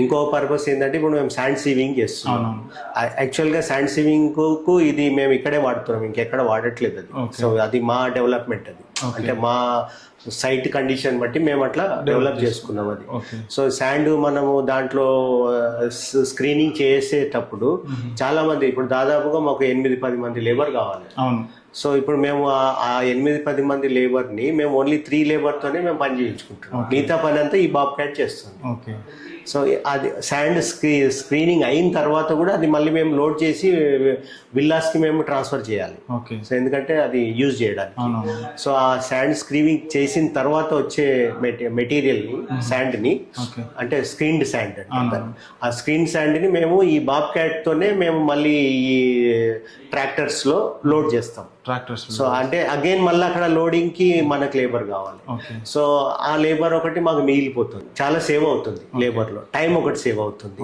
ఇంకో పర్పస్ ఏంటంటే ఇప్పుడు మేము శాండ్ సీవింగ్ చేస్తున్నాం. యాక్చువల్గా శాండ్ సీవింగ్ కు ఇది మేము ఇక్కడే వాడుతున్నాం, ఇంకెక్కడ వాడట్లేదు అది. సో అది మా డెవలప్మెంట్ అది, అంటే మా సైట్ కండిషన్ బట్టి మేము అట్లా డెవలప్ చేసుకున్నాం అది. సో శాండ్ మనము దాంట్లో స్క్రీనింగ్ చేసేటప్పుడు చాలా మంది, ఇప్పుడు దాదాపుగా మాకు 8-10 మంది లేబర్ కావాలి. సో ఇప్పుడు మేము ఆ 8-10 మంది లేబర్ని మేము ఓన్లీ 3 లేబర్తోనే మేము పని చేయించుకుంటున్నాం. మిగతా పని అంతా ఈ బాబ్ క్యాట్ చేస్తుంది. సో అది శాండ్ స్క్రీనింగ్ అయిన తర్వాత కూడా అది మళ్ళీ మేము లోడ్ చేసి విల్లాస్కి మేము ట్రాన్స్ఫర్ చేయాలి. సో ఎందుకంటే అది యూజ్ చేయడానికి. సో ఆ శాండ్ స్క్రీనింగ్ చేసిన తర్వాత వచ్చే మెటీరియల్ని, శాండ్ని, అంటే స్క్రీన్డ్ శాండ్ అంటే ఆ స్క్రీన్ శాండ్ని మేము ఈ బాబ్ క్యాట్తోనే మేము మళ్ళీ ఈ ట్రాక్టర్స్లో లోడ్ చేస్తాం. సో అంటే అగైన్ మళ్ళీ అక్కడ లోడింగ్ కి మనకు లేబర్ కావాలి. సో ఆ లేబర్ ఒకటి మాకు మిగిలిపోతుంది, చాలా సేవ్ అవుతుంది లేబర్ లో, టైం ఒకటి సేవ్ అవుతుంది.